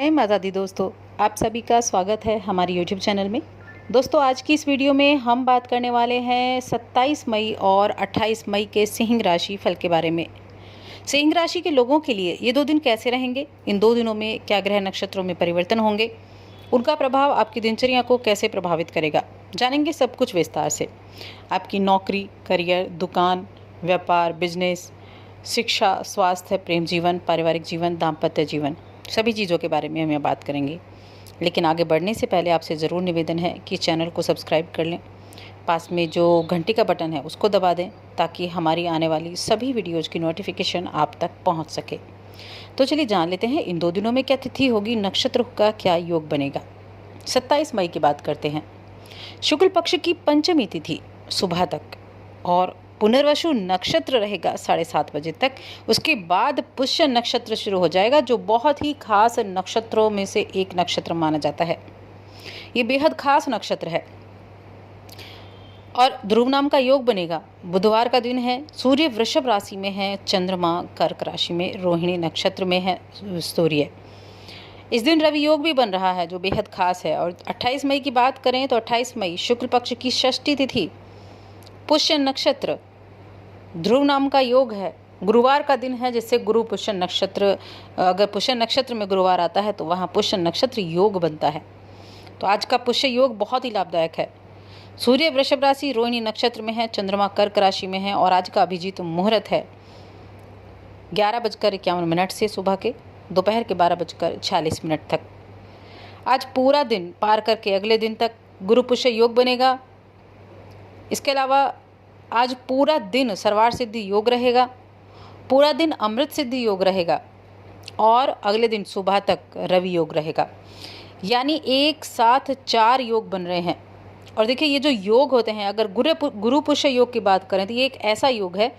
जय माता दी दोस्तों, आप सभी का स्वागत है हमारे यूट्यूब चैनल में। दोस्तों, आज की इस वीडियो में हम बात करने वाले हैं 27 मई और 28 मई के सिंह राशि फल के बारे में। सिंह राशि के लोगों के लिए ये 2 दिन कैसे रहेंगे, इन 2 दिनों में क्या ग्रह नक्षत्रों में परिवर्तन होंगे, उनका प्रभाव आपकी दिनचर्या को कैसे प्रभावित करेगा, जानेंगे सब कुछ विस्तार से। आपकी नौकरी, करियर, दुकान, व्यापार, बिजनेस, शिक्षा, स्वास्थ्य, प्रेम जीवन, पारिवारिक जीवन, दाम्पत्य जीवन, सभी चीज़ों के बारे में हम यहाँ बात करेंगे। लेकिन आगे बढ़ने से पहले आपसे ज़रूर निवेदन है कि चैनल को सब्सक्राइब कर लें, पास में जो घंटी का बटन है उसको दबा दें ताकि हमारी आने वाली सभी वीडियोज़ की नोटिफिकेशन आप तक पहुँच सके। तो चलिए जान लेते हैं इन 2 दिनों में क्या तिथि होगी, नक्षत्र का क्या योग बनेगा। 27 मई की बात करते हैं। शुक्ल पक्ष की पंचमी तिथि सुबह तक और पुनर्वसु नक्षत्र रहेगा 7:30 बजे तक। उसके बाद पुष्य नक्षत्र शुरू हो जाएगा, जो बहुत ही खास नक्षत्रों में से एक नक्षत्र माना जाता है। ये बेहद खास नक्षत्र है और ध्रुव नाम का योग बनेगा। बुधवार का दिन है, सूर्य वृषभ राशि में है, चंद्रमा कर्क राशि में, रोहिणी नक्षत्र में है सूर्य। इस दिन रवि योग भी बन रहा है जो बेहद खास है। और 28 मई की बात करें तो 28 मई शुक्ल पक्ष की षष्ठी तिथि, पुष्य नक्षत्र, ध्रुव नाम का योग है। गुरुवार का दिन है, जिससे गुरु पुष्य नक्षत्र, अगर पुष्य नक्षत्र में गुरुवार आता है तो वहाँ पुष्य नक्षत्र योग बनता है। तो आज का पुष्य योग बहुत ही लाभदायक है। सूर्य वृषभ राशि रोहिणी नक्षत्र में है, चंद्रमा कर्क राशि में है और आज का अभिजीत मुहूर्त है 11:51 से सुबह के दोपहर के 12:46 तक। आज पूरा दिन पार करके अगले दिन तक गुरु पुष्य योग बनेगा। इसके अलावा आज पूरा दिन सर्वार्थ सिद्धि योग रहेगा, पूरा दिन अमृत सिद्धि योग रहेगा और अगले दिन सुबह तक रवि योग रहेगा। यानी एक साथ 4 योग बन रहे हैं। और देखिए, ये जो योग होते हैं, अगर गुरु पुष्य योग की बात करें तो ये एक ऐसा योग है,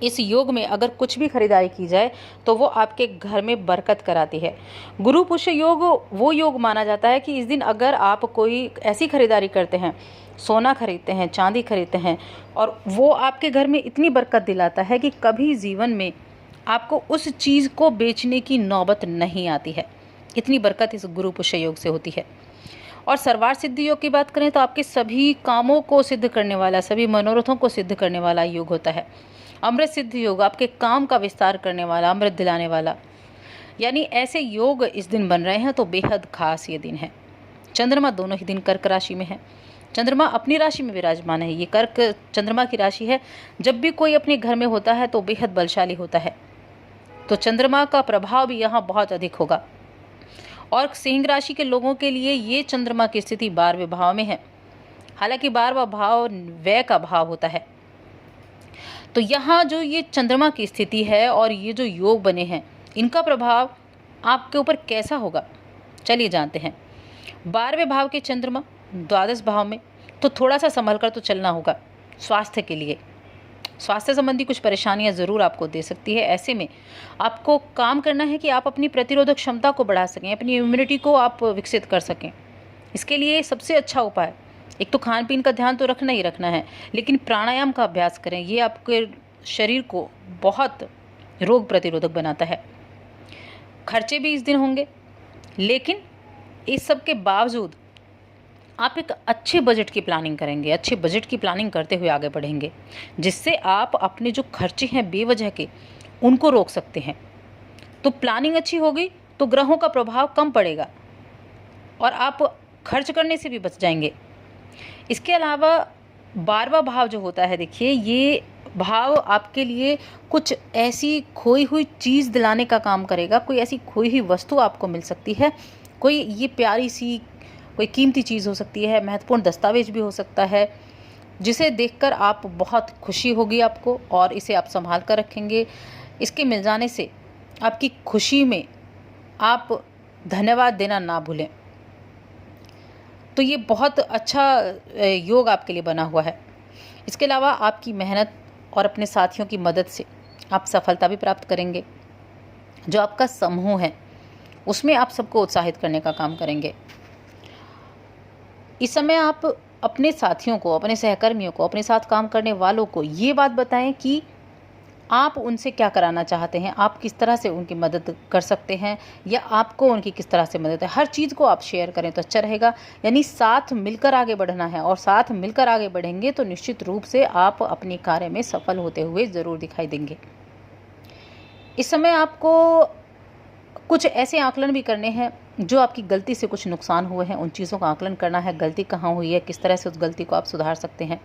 इस योग में अगर कुछ भी खरीदारी की जाए तो वो आपके घर में बरकत कराती है। गुरु पुष्य योग वो योग माना जाता है कि इस दिन अगर आप कोई ऐसी खरीदारी करते हैं, सोना खरीदते हैं, चांदी खरीदते हैं, और वो आपके घर में इतनी बरकत दिलाता है कि कभी जीवन में आपको उस चीज़ को बेचने की नौबत नहीं आती है। इतनी बरकत इस गुरु पुष्य योग से होती है। और सर्वार्थ सिद्धि योग की बात करें तो आपके सभी कामों को सिद्ध करने वाला, सभी मनोरथों को सिद्ध करने वाला योग होता है। अमृत सिद्धि योग आपके काम का विस्तार करने वाला, अमृत दिलाने वाला, यानी ऐसे योग इस दिन बन रहे हैं। तो बेहद खास ये दिन है। चंद्रमा दोनों ही दिन कर्क राशि में है। चंद्रमा अपनी राशि में विराजमान है। ये कर्क चंद्रमा की राशि है। जब भी कोई अपने घर में होता है तो बेहद बलशाली होता है। तो चंद्रमा का प्रभाव भी यहाँ बहुत अधिक होगा। और सिंह राशि के लोगों के लिए ये चंद्रमा की स्थिति 12वें भाव में है। हालांकि 12वां भाव व्यय का भाव होता है। तो यहाँ जो ये चंद्रमा की स्थिति है और ये जो योग बने हैं, इनका प्रभाव आपके ऊपर कैसा होगा, चलिए जानते हैं। 12वें भाव के चंद्रमा 12 भाव में, तो थोड़ा सा संभल कर तो चलना होगा। स्वास्थ्य के लिए, स्वास्थ्य संबंधी कुछ परेशानियां ज़रूर आपको दे सकती है। ऐसे में आपको काम करना है कि आप अपनी प्रतिरोधक क्षमता को बढ़ा सकें, अपनी इम्यूनिटी को आप विकसित कर सकें। इसके लिए सबसे अच्छा उपाय, एक तो खान पीन का ध्यान तो रखना ही रखना है, लेकिन प्राणायाम का अभ्यास करें। ये आपके शरीर को बहुत रोग प्रतिरोधक बनाता है। खर्चे भी इस दिन होंगे, लेकिन इस सब के बावजूद आप एक अच्छे बजट की प्लानिंग करेंगे। अच्छे बजट की प्लानिंग करते हुए आगे बढ़ेंगे, जिससे आप अपने जो खर्चे हैं बेवजह के, उनको रोक सकते हैं। तो प्लानिंग अच्छी होगी तो ग्रहों का प्रभाव कम पड़ेगा और आप खर्च करने से भी बच जाएंगे। इसके अलावा 12वां भाव जो होता है, देखिए, ये भाव आपके लिए कुछ ऐसी खोई हुई चीज़ दिलाने का काम करेगा। कोई ऐसी खोई हुई वस्तु आपको मिल सकती है। कोई ये प्यारी सी कोई कीमती चीज़ हो सकती है, महत्वपूर्ण दस्तावेज भी हो सकता है, जिसे देखकर आप बहुत खुशी होगी आपको और इसे आप संभाल कर रखेंगे। इसके मिल जाने से आपकी खुशी में आप धन्यवाद देना ना भूलें। तो ये बहुत अच्छा योग आपके लिए बना हुआ है। इसके अलावा आपकी मेहनत और अपने साथियों की मदद से आप सफलता भी प्राप्त करेंगे। जो आपका समूह है उसमें आप सबको उत्साहित करने का काम करेंगे। इस समय आप अपने साथियों को, अपने सहकर्मियों को, अपने साथ काम करने वालों को ये बात बताएं कि आप उनसे क्या कराना चाहते हैं, आप किस तरह से उनकी मदद कर सकते हैं या आपको उनकी किस तरह से मदद है, हर चीज़ को आप शेयर करें तो अच्छा रहेगा। यानी साथ मिलकर आगे बढ़ना है और साथ मिलकर आगे बढ़ेंगे तो निश्चित रूप से आप अपने कार्य में सफल होते हुए ज़रूर दिखाई देंगे। इस समय आपको कुछ ऐसे आकलन भी करने हैं जो आपकी गलती से कुछ नुकसान हुए हैं, उन चीज़ों का आकलन करना है, गलती कहाँ हुई है, किस तरह से उस गलती को आप सुधार सकते हैं।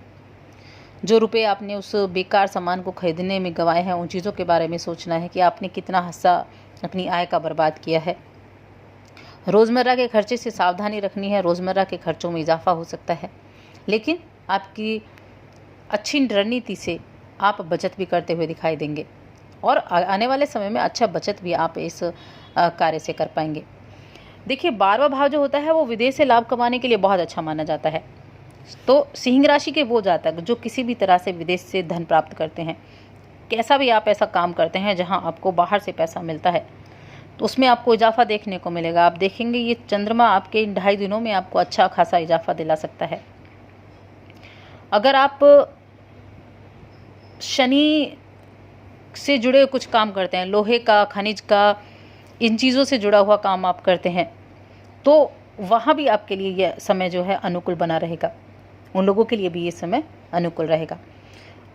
जो रुपए आपने उस बेकार सामान को खरीदने में गंवाए हैं, उन चीज़ों के बारे में सोचना है कि आपने कितना हिस्सा अपनी आय का बर्बाद किया है। रोज़मर्रा के खर्चे से सावधानी रखनी है, रोज़मर्रा के खर्चों में इजाफा हो सकता है, लेकिन आपकी अच्छी रणनीति से आप बचत भी करते हुए दिखाई देंगे और आने वाले समय में अच्छा बचत भी आप इस कार्य से कर पाएंगे। देखिए, 12वां भाव जो होता है वो विदेश से लाभ कमाने के लिए बहुत अच्छा माना जाता है। तो सिंह राशि के वो जातक जो किसी भी तरह से विदेश से धन प्राप्त करते हैं, कैसा भी आप ऐसा काम करते हैं जहां आपको बाहर से पैसा मिलता है, तो उसमें आपको इजाफा देखने को मिलेगा। आप देखेंगे ये चंद्रमा आपके इन 2.5 दिनों में आपको अच्छा खासा इजाफा दिला सकता है। अगर आप शनि से जुड़े कुछ काम करते हैं, लोहे का, खनिज का, इन चीज़ों से जुड़ा हुआ काम आप करते हैं, तो वहाँ भी आपके लिए यह समय जो है अनुकूल बना रहेगा। उन लोगों के लिए भी ये समय अनुकूल रहेगा।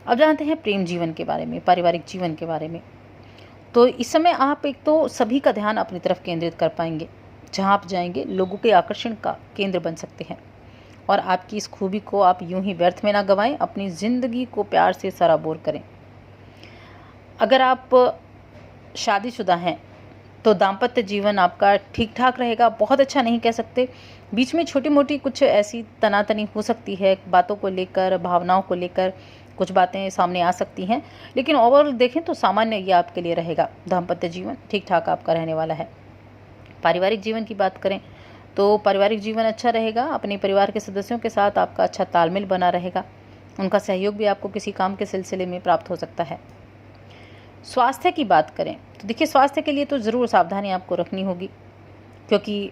अब जानते हैं प्रेम जीवन के बारे में, पारिवारिक जीवन के बारे में। तो इस समय आप एक तो सभी का ध्यान अपनी तरफ केंद्रित कर पाएंगे। जहाँ आप जाएंगे लोगों के आकर्षण का केंद्र बन सकते हैं और आपकी इस खूबी को आप यूं ही व्यर्थ में ना गंवाएं, अपनी ज़िंदगी को प्यार से सराबोर करें। अगर आप शादीशुदा हैं तो दाम्पत्य जीवन आपका ठीक ठाक रहेगा, बहुत अच्छा नहीं कह सकते। बीच में छोटी मोटी कुछ ऐसी तनातनी हो सकती है, बातों को लेकर, भावनाओं को लेकर कुछ बातें सामने आ सकती हैं, लेकिन ओवरऑल देखें तो सामान्य ये आपके लिए रहेगा। दाम्पत्य जीवन ठीक ठाक आपका रहने वाला है। पारिवारिक जीवन की बात करें तो पारिवारिक जीवन अच्छा रहेगा। अपने परिवार के सदस्यों के साथ आपका अच्छा तालमेल बना रहेगा, उनका सहयोग भी आपको किसी काम के सिलसिले में प्राप्त हो सकता है। स्वास्थ्य की बात करें तो देखिए, स्वास्थ्य के लिए तो ज़रूर सावधानी आपको रखनी होगी, क्योंकि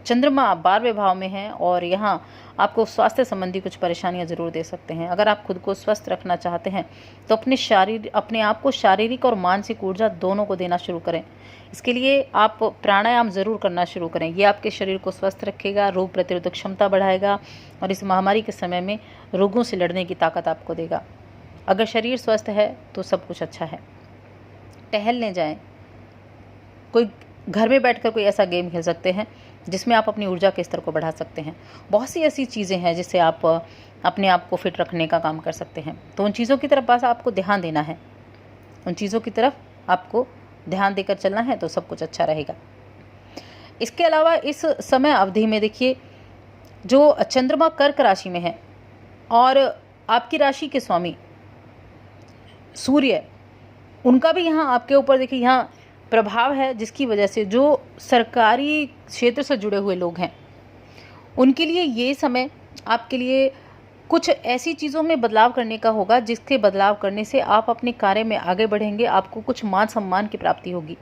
चंद्रमा 12वें भाव में है और यहाँ आपको स्वास्थ्य संबंधी कुछ परेशानियां ज़रूर दे सकते हैं। अगर आप खुद को स्वस्थ रखना चाहते हैं तो अपने आप को शारीरिक और मानसिक ऊर्जा दोनों को देना शुरू करें। इसके लिए आप प्राणायाम ज़रूर करना शुरू करें। ये आपके शरीर को स्वस्थ रखेगा, रोग प्रतिरोधक क्षमता बढ़ाएगा और इस महामारी के समय में रोगों से लड़ने की ताकत आपको देगा। अगर शरीर स्वस्थ है तो सब कुछ अच्छा है। टहलने जाएं, कोई घर में बैठकर कोई ऐसा गेम खेल सकते हैं जिसमें आप अपनी ऊर्जा के स्तर को बढ़ा सकते हैं। बहुत सी ऐसी चीज़ें हैं जिससे आप अपने आप को फिट रखने का काम कर सकते हैं। तो उन चीज़ों की तरफ बस आपको ध्यान देना है, उन चीज़ों की तरफ आपको ध्यान देकर चलना है, तो सब कुछ अच्छा रहेगा। इसके अलावा इस समय अवधि में देखिए, जो चंद्रमा कर्क राशि में है और आपकी राशि के स्वामी सूर्य, उनका भी यहाँ आपके ऊपर देखिए यहाँ प्रभाव है, जिसकी वजह से जो सरकारी क्षेत्र से जुड़े हुए लोग हैं उनके लिए ये समय आपके लिए कुछ ऐसी चीज़ों में बदलाव करने का होगा जिसके बदलाव करने से आप अपने कार्य में आगे बढ़ेंगे, आपको कुछ मान सम्मान की प्राप्ति होगी।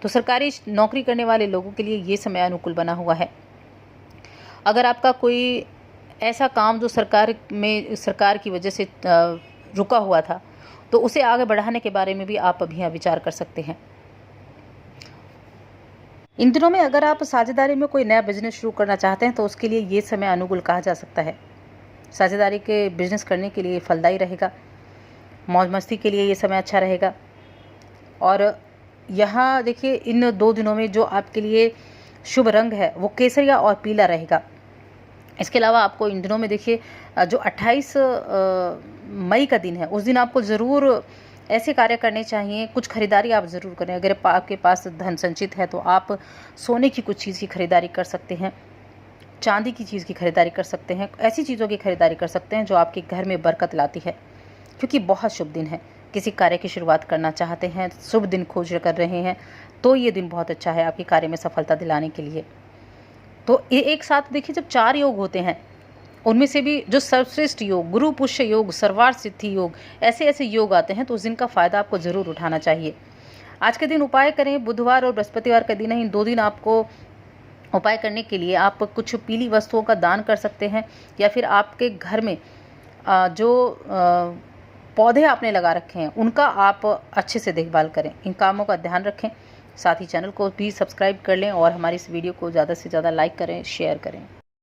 तो सरकारी नौकरी करने वाले लोगों के लिए ये समय अनुकूल बना हुआ है। अगर आपका कोई ऐसा काम जो सरकार की वजह से रुका हुआ था तो उसे आगे बढ़ाने के बारे में भी आप अभी विचार कर सकते हैं। इन दिनों में अगर आप साझेदारी में कोई नया बिजनेस शुरू करना चाहते हैं तो उसके लिए ये समय अनुकूल कहा जा सकता है। साझेदारी के बिजनेस करने के लिए फलदायी रहेगा, मौज मस्ती के लिए ये समय अच्छा रहेगा। और यहाँ देखिए, इन 2 दिनों में जो आपके लिए शुभ रंग है वो केसरिया और पीला रहेगा। इसके अलावा आपको इन दिनों में देखिए, जो 28 मई का दिन है उस दिन आपको ज़रूर ऐसे कार्य करने चाहिए, कुछ खरीदारी आप ज़रूर करें। अगर आपके पास धन संचित है तो आप सोने की कुछ चीज़ की खरीदारी कर सकते हैं, चांदी की चीज़ की खरीदारी कर सकते हैं, ऐसी चीज़ों की खरीदारी कर सकते हैं जो आपके घर में बरकत लाती है, क्योंकि बहुत शुभ दिन है। किसी कार्य की शुरुआत करना चाहते हैं, शुभ दिन खोज कर रहे हैं, तो ये दिन बहुत अच्छा है आपके कार्य में सफलता दिलाने के लिए। तो ये एक साथ देखिए, जब 4 योग होते हैं उनमें से भी जो सर्वश्रेष्ठ योग, गुरु पुष्य योग, सर्वार्थ सिद्धि योग, ऐसे ऐसे योग आते हैं, तो उस दिन का फ़ायदा आपको ज़रूर उठाना चाहिए। आज के दिन उपाय करें, बुधवार और बृहस्पतिवार का दिन है, इन 2 दिन आपको उपाय करने के लिए आप कुछ पीली वस्तुओं का दान कर सकते हैं, या फिर आपके घर में जो पौधे आपने लगा रखे हैं उनका आप अच्छे से देखभाल करें। इन कामों का ध्यान रखें। साथ ही चैनल को भी सब्सक्राइब कर लें और हमारी इस वीडियो को ज़्यादा से ज़्यादा लाइक करें, शेयर करें।